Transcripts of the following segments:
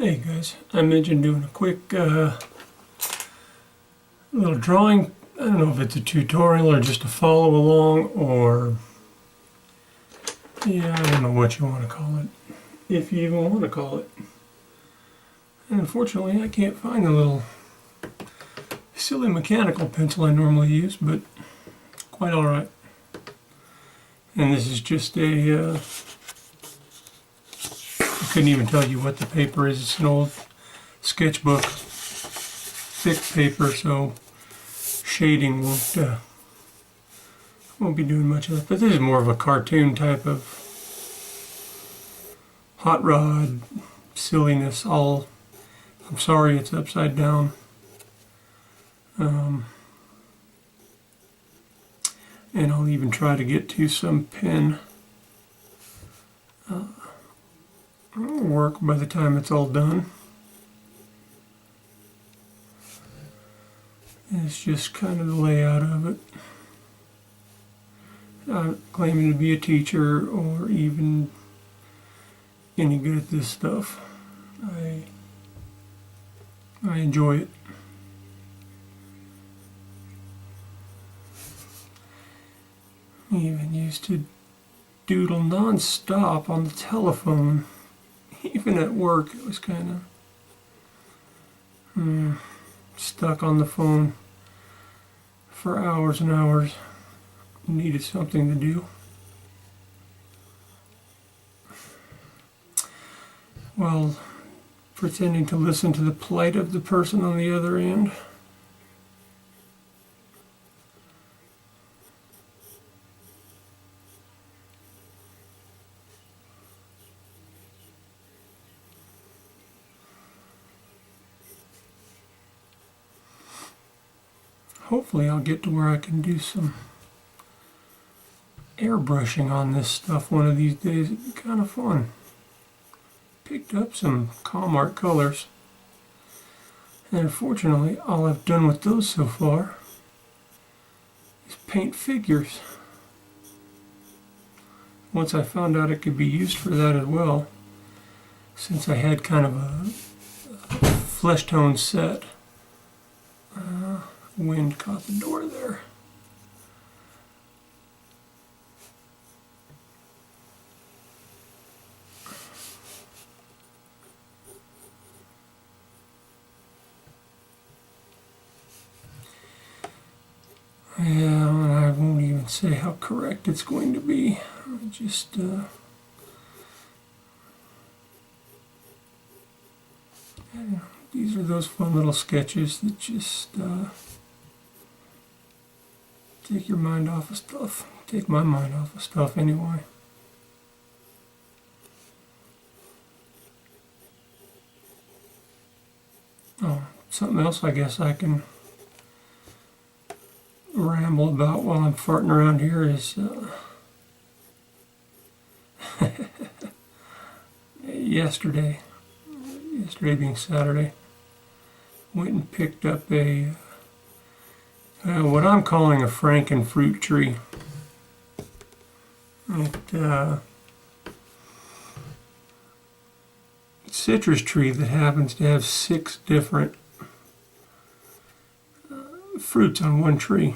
Hey guys, I mentioned doing a quick little drawing. I don't know if it's a tutorial or just to follow along, or yeah, I don't know what you want to call it, if you even want to call it. And unfortunately I can't find the little silly mechanical pencil I normally use, but it's quite alright. And this is just a I couldn't even tell you what the paper is. It's an old sketchbook, thick paper, so shading won't be doing much of it. But this is more of a cartoon type of hot rod silliness. I'm sorry it's upside down. And I'll even try to get to some pen work by the time it's all done. It's just kind of the layout of it. Not claiming to be a teacher or even any good at this stuff. I enjoy it. I even used to doodle non-stop on the telephone. Even at work, it was kind of stuck on the phone for hours and hours. Needed something to do. While pretending to listen to the plight of the person on the other end. Hopefully I'll get to where I can do some airbrushing on this stuff one of these days. It'd be kind of fun. Picked up some Comart colors, and unfortunately all I've done with those so far is paint figures. Once I found out it could be used for that as well, since I had kind of a flesh tone set. Wind caught the door there. Yeah, and I won't even say how correct it's going to be. I just I don't know. These are those fun little sketches that just take your mind off of stuff. Take my mind off of stuff anyway. Oh, something else I guess I can ramble about while I'm farting around here is yesterday being Saturday, went and picked up a what I'm calling a frankenfruit tree. Citrus tree that happens to have 6 different fruits on one tree,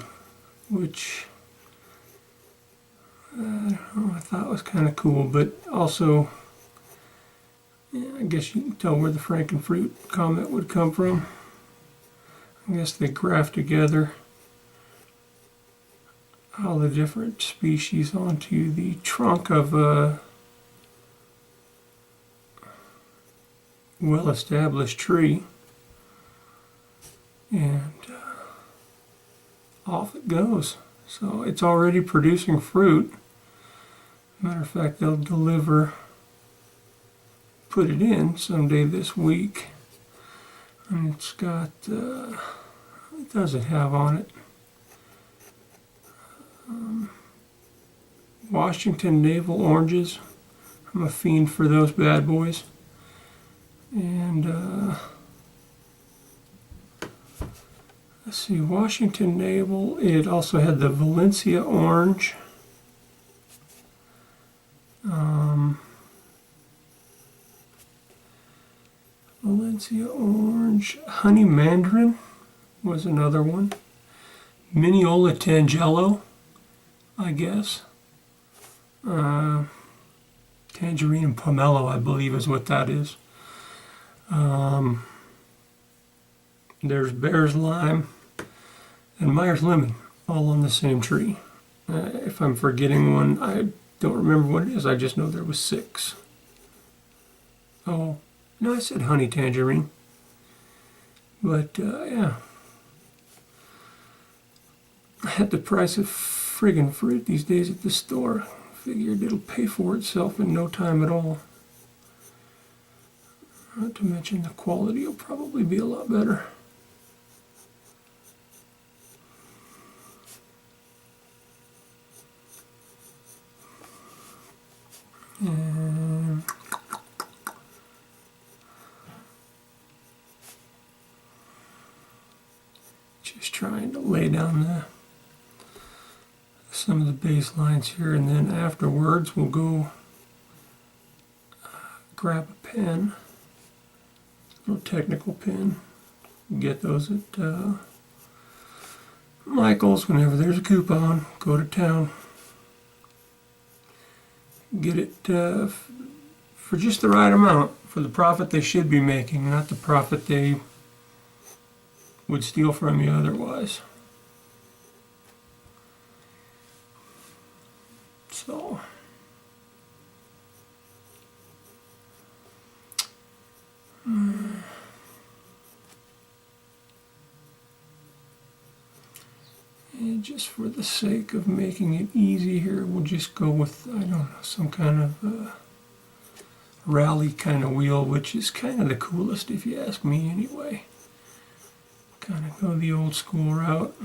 which I don't know, I thought was kind of cool, but also I guess you can tell where the frankenfruit comment would come from. I guess they graft together all the different species onto the trunk of a well-established tree, and off it goes. So it's already producing fruit. Matter of fact, they'll put it in someday this week. And it's got, what does it have on it? Washington navel oranges. I'm a fiend for those bad boys. And let's see, Washington navel. It also had the Valencia orange. let's see, orange. Honey mandarin was another one. Mineola Tangelo, I guess. Tangerine and pomelo, I believe, is what that is. There's Bear's Lime and Myers Lemon, all on the same tree. If I'm forgetting one, I don't remember what it is. I just know there was 6. Oh, no, I said honey tangerine. But, yeah. At the price of friggin' fruit these days at the store, figured it'll pay for itself in no time at all. Not to mention the quality will probably be a lot better. And just trying to lay down some of the base lines here, and then afterwards we'll go grab a pen, a little technical pen. Get those at Michael's whenever there's a coupon. Go to town. Get it for just the right amount, for the profit they should be making, not the profit they would steal from you otherwise. So, and just for the sake of making it easy here, we'll just go with, I don't know, some kind of rally kind of wheel, which is kind of the coolest if you ask me anyway. Kind of go the old school route.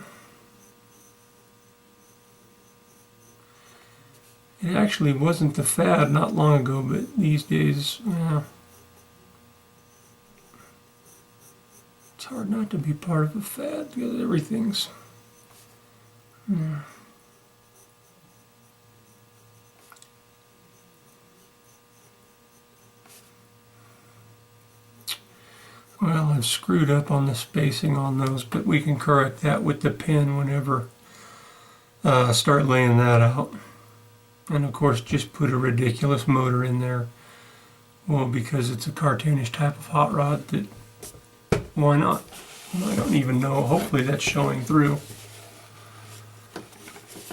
It actually wasn't the fad not long ago, but these days, it's hard not to be part of a fad because everything's... Well, I've screwed up on the spacing on those, but we can correct that with the pen whenever I start laying that out. And of course, just put a ridiculous motor in there. Well, because it's a cartoonish type of hot rod, that why not? I don't even know. Hopefully that's showing through.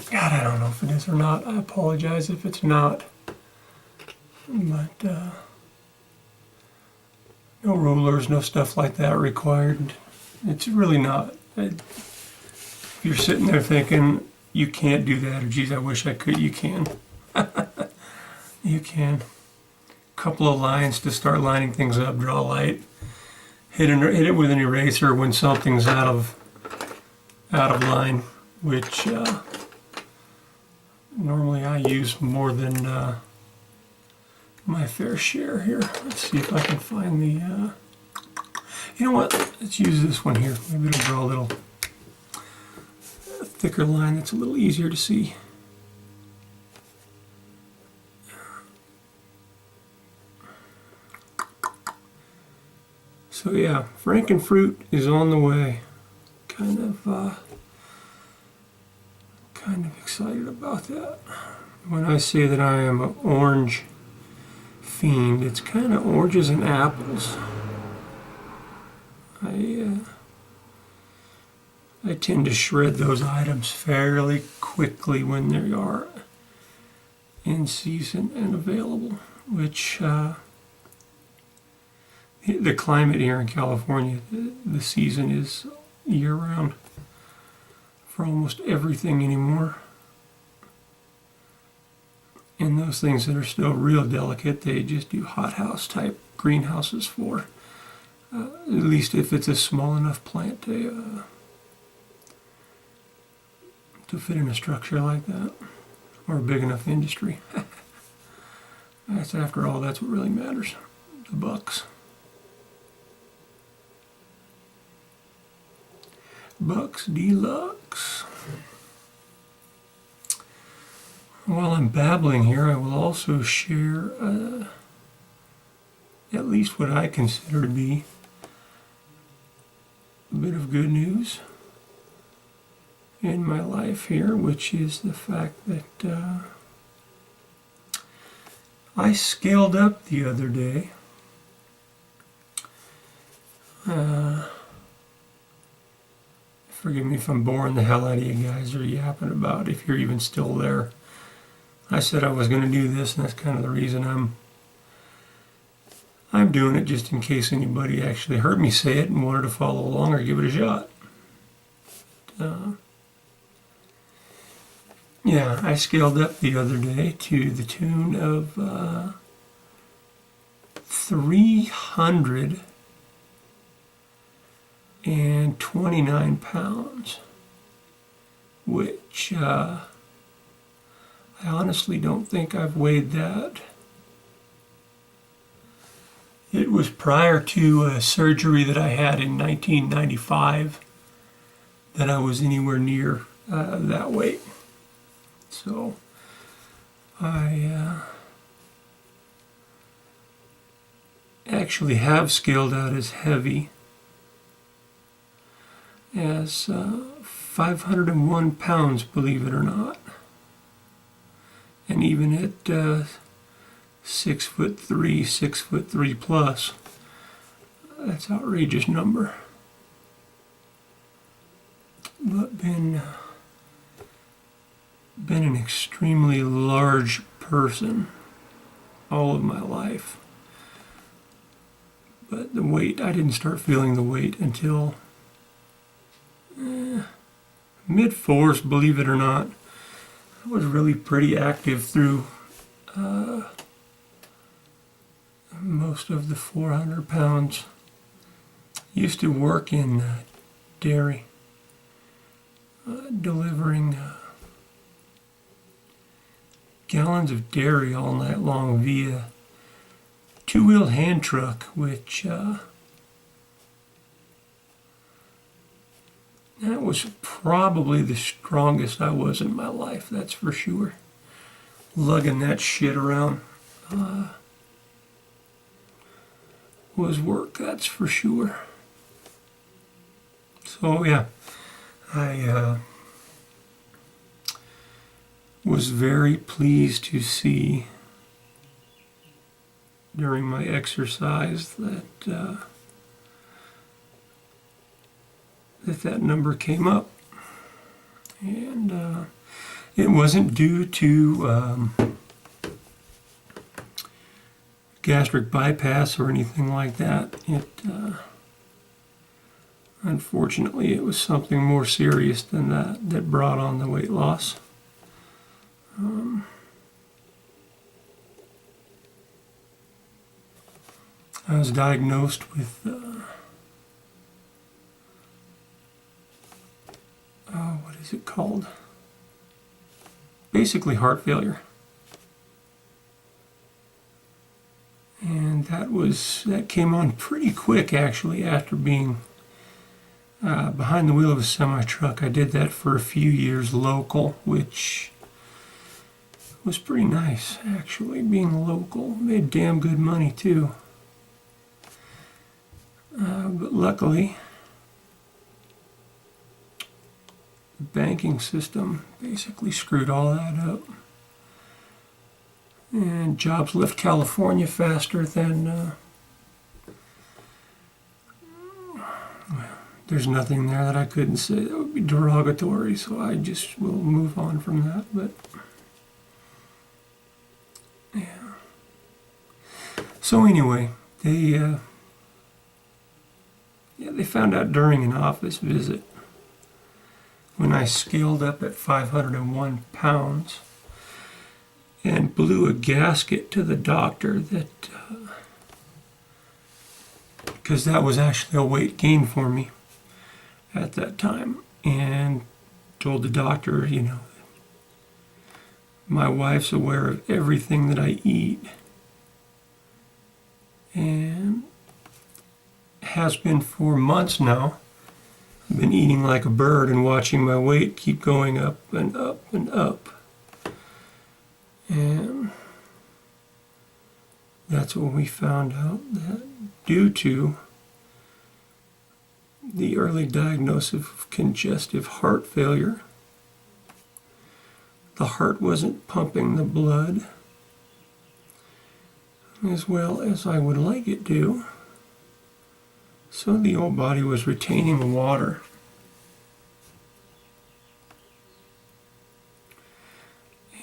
God, I don't know if it is or not. I apologize if it's not. But no rulers, no stuff like that required. It's really not. If you're sitting there thinking, you can't do that, or geez, I wish I could, you can. You can. Couple of lines to start lining things up, draw light. Hit it with an eraser when something's out of line, which normally I use more than my fair share here. Let's see if I can find the, you know what, let's use this one here. Maybe it'll draw a little thicker line that's a little easier to see. So yeah, Frankenfruit is on the way. Kind of excited about that. When I say that I am an orange fiend, it's kind of oranges and apples. I tend to shred those items fairly quickly when they are in season and available, which the climate here in California, the season is year-round for almost everything anymore. And those things that are still real delicate, they just do hothouse type greenhouses for. At least if it's a small enough plant to fit in a structure like that, or a big enough industry. That's, after all, that's what really matters, the bucks. Bucks Deluxe. While I'm babbling here, I will also share at least what I consider to be a bit of good news in my life here, which is the fact that I scaled up the other day. Forgive me if I'm boring the hell out of you guys or yapping about, if you're even still there. I said I was going to do this, and that's kind of the reason I'm doing it, just in case anybody actually heard me say it and wanted to follow along or give it a shot. Yeah, I scaled up the other day to the tune of 329 pounds, which I honestly don't think I've weighed that. It was prior to a surgery that I had in 1995 that I was anywhere near that weight. So I actually have scaled out as heavy as 501 pounds, believe it or not. And even at 6'3", 6'3" plus, that's an outrageous number. But been an extremely large person all of my life. But the weight, I didn't start feeling the weight until mid-4s, believe it or not. I was really pretty active through most of the 400 pounds. Used to work in dairy, delivering gallons of dairy all night long via two-wheel hand truck, which that was probably the strongest I was in my life, that's for sure. Lugging that shit around was work, that's for sure. So yeah, I was very pleased to see during my exercise that that number came up, and it wasn't due to gastric bypass or anything like that. It unfortunately, it was something more serious than that brought on the weight loss. I was diagnosed with what is it called? Basically heart failure. And that came on pretty quick, actually, after being behind the wheel of a semi-truck. I did that for a few years local, which was pretty nice, actually, being local. Made damn good money, too. But luckily, the banking system basically screwed all that up. And jobs left California faster than... well, there's nothing there that I couldn't say that would be derogatory, so I just will move on from that. But yeah. So anyway, they found out during an office visit when I scaled up at 501 pounds and blew a gasket to the doctor that, because that was actually a weight gain for me at that time, and told the doctor, you know, my wife's aware of everything that I eat and has been for months now. I've been eating like a bird and watching my weight keep going up and up and up. And that's when we found out that due to the early diagnosis of congestive heart failure. The heart wasn't pumping the blood as well as I would like it to, so the old body was retaining water.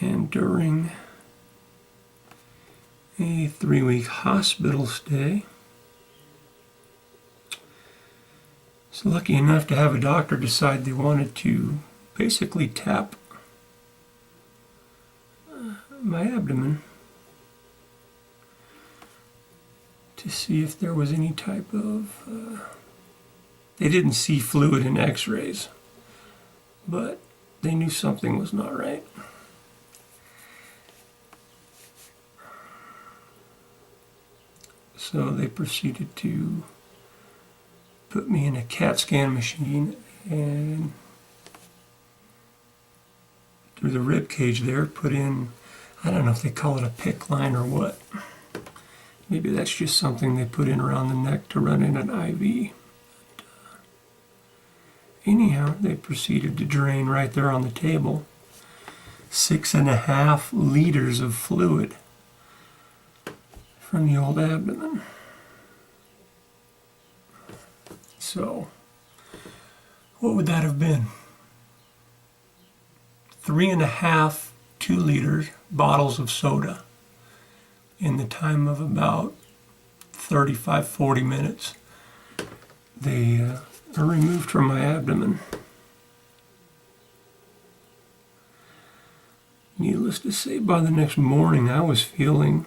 And during a 3-week hospital stay, I was lucky enough to have a doctor decide they wanted to basically tap my abdomen to see if there was any type of, they didn't see fluid in x-rays, but they knew something was not right. So they proceeded to put me in a CAT scan machine and through the rib cage there put in, I don't know if they call it a PICC line or what. Maybe that's just something they put in around the neck to run in an IV. Anyhow, they proceeded to drain right there on the table 6.5 liters of fluid from the old abdomen. So, what would that have been? 3.5 2-liter bottles of soda in the time of about 35-40 minutes. They are removed from my abdomen. Needless to say, by the next morning I was feeling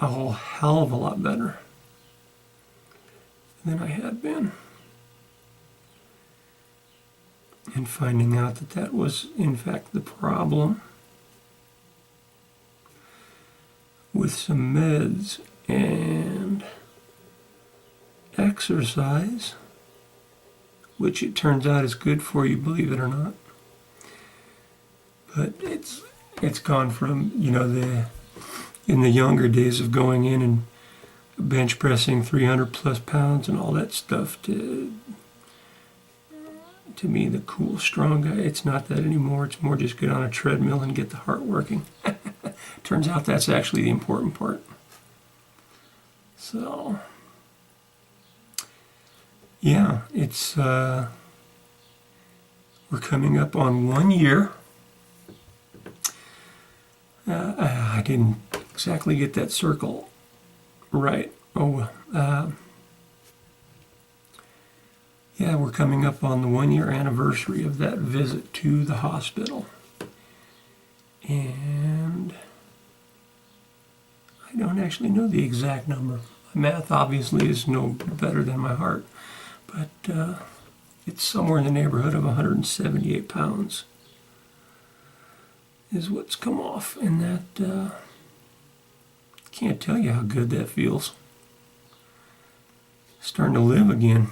a whole hell of a lot better than I had been. And finding out that that was in fact the problem, with some meds and exercise, which it turns out is good for you, believe it or not. But it's gone from, you know, in the younger days of going in and bench pressing 300 plus pounds and all that stuff to me, the cool, strong guy. It's not that anymore. It's more just get on a treadmill and get the heart working. Turns out that's actually the important part. So, yeah, it's, we're coming up on 1 year. I didn't exactly get that circle right. Oh well. Yeah, we're coming up on the 1-year anniversary of that visit to the hospital. And I don't actually know the exact number. My math obviously is no better than my heart, but it's somewhere in the neighborhood of 178 pounds is what's come off, and that, can't tell you how good that feels. Starting to live again.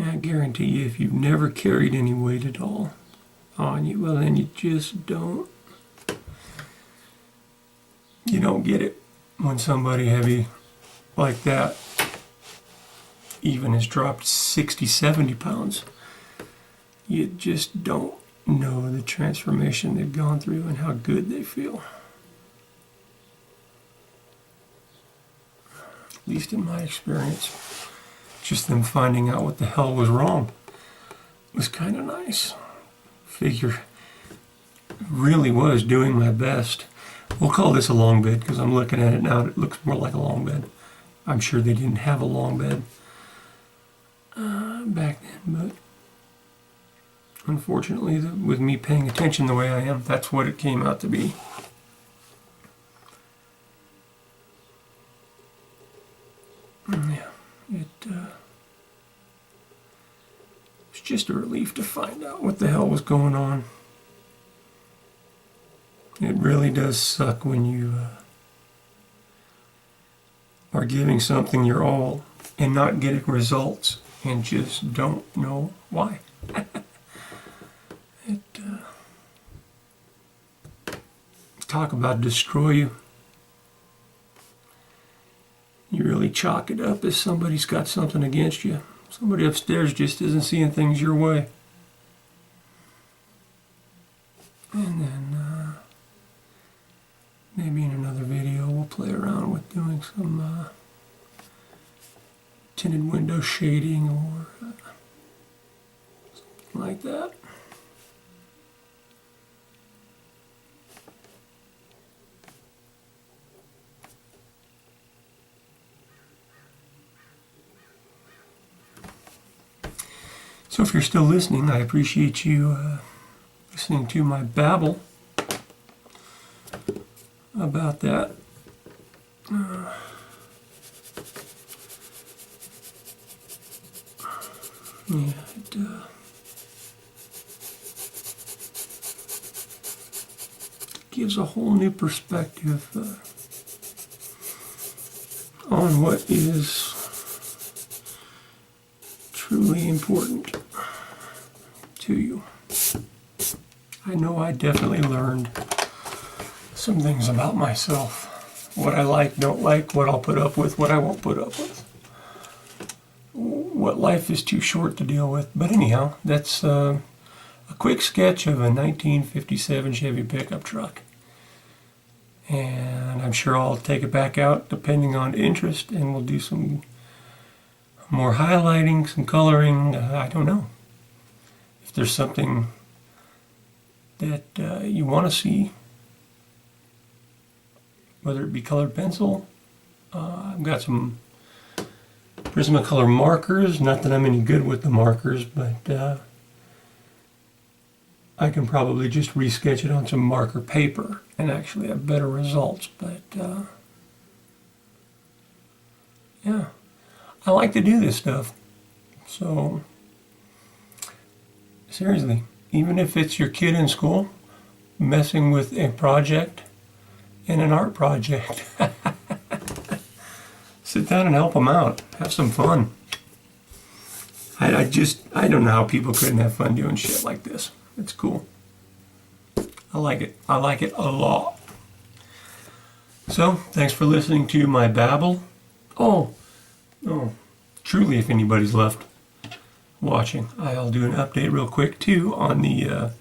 I guarantee you, if you've never carried any weight at all on you, well, then you just don't get it when somebody heavy like that even has dropped 60, 70 pounds. You just don't know the transformation they've gone through and how good they feel. At least in my experience. Just them finding out what the hell was wrong was kind of nice. Figure really was doing my best. We'll call this a long bed because I'm looking at it now. It looks more like a long bed. I'm sure they didn't have a long bed back then, but unfortunately, with me paying attention the way I am, that's what it came out to be. Yeah, it's just a relief to find out what the hell was going on. It really does suck when you are giving something your all and not getting results and just don't know why. Talk about destroy you. You really usually chalk it up as somebody's got something against you. Somebody upstairs just isn't seeing things your way. And then maybe in another video we'll play around with doing some tinted window shading or something like that. So if you're still listening, I appreciate you listening to my babble about that. Yeah, it gives a whole new perspective on what is truly important to you. I know I definitely learned some things about myself. What I like, don't like, what I'll put up with, what I won't put up with. What life is too short to deal with. But anyhow, that's a quick sketch of a 1957 Chevy pickup truck. And I'm sure I'll take it back out depending on interest, and we'll do some more highlighting, some coloring. I don't know. If there's something that you want to see, whether it be colored pencil, I've got some Prismacolor markers. Not that I'm any good with the markers, but I can probably just resketch it on some marker paper and actually have better results. But yeah, I like to do this stuff. So seriously, even if it's your kid in school messing with a project and an art project, sit down and help them out. Have some fun. I don't know how people couldn't have fun doing shit like this. It's cool. I like it. I like it a lot. So, thanks for listening to my babble. Oh, truly, if anybody's left watching, I'll do an update real quick too on the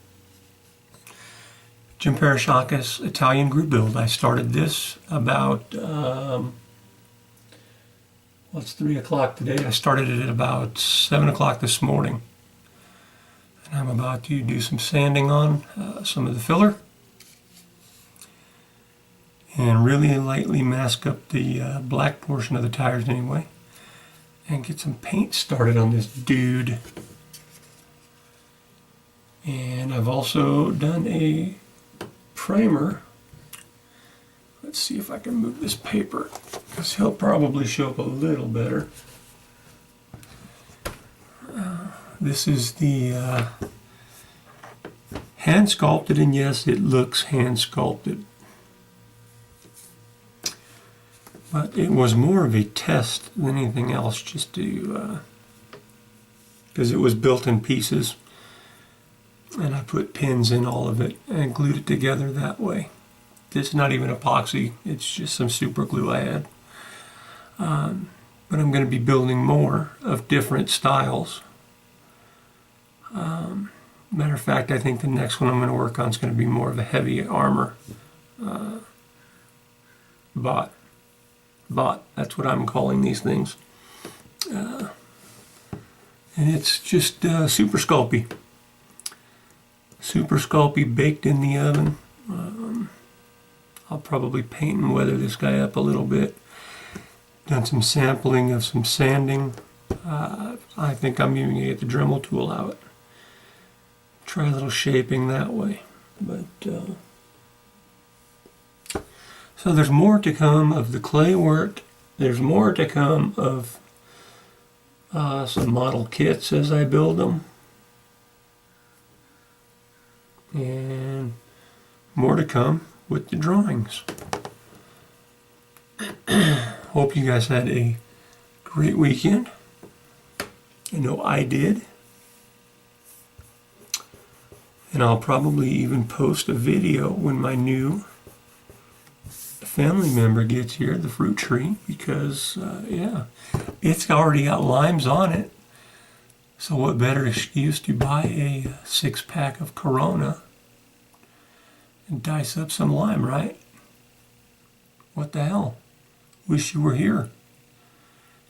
Jim Parashakis Italian group build. I started this about it's 3 o'clock today. I started it at about 7 o'clock this morning, and I'm about to do some sanding on some of the filler and really lightly mask up the black portion of the tires anyway, and get some paint started on this dude. And I've also done a primer. Let's see if I can move this paper, because he'll probably show up a little better. This is the hand sculpted, and yes, it looks hand sculpted. But it was more of a test than anything else, just to, because it was built in pieces, and I put pins in all of it and glued it together that way. It's not even epoxy, it's just some super glue I had. But I'm going to be building more of different styles. Matter of fact, I think the next one I'm going to work on is going to be more of a heavy armor bot. That's what I'm calling these things. And it's just super sculpey. Super sculpey, baked in the oven. I'll probably paint and weather this guy up a little bit. Done some sampling of some sanding. I think I'm even going to get the Dremel tool out. Try a little shaping that way. But so there's more to come of the clay work. There's more to come of some model kits as I build them. And more to come with the drawings. Hope you guys had a great weekend. I know I did. And I'll probably even post a video when my new family member gets here, the fruit tree, because, yeah, it's already got limes on it. So what better excuse to buy a 6-pack of Corona and dice up some lime, right? What the hell? Wish you were here.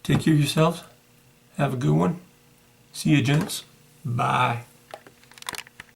Take care of yourselves. Have a good one. See you, gents. Bye.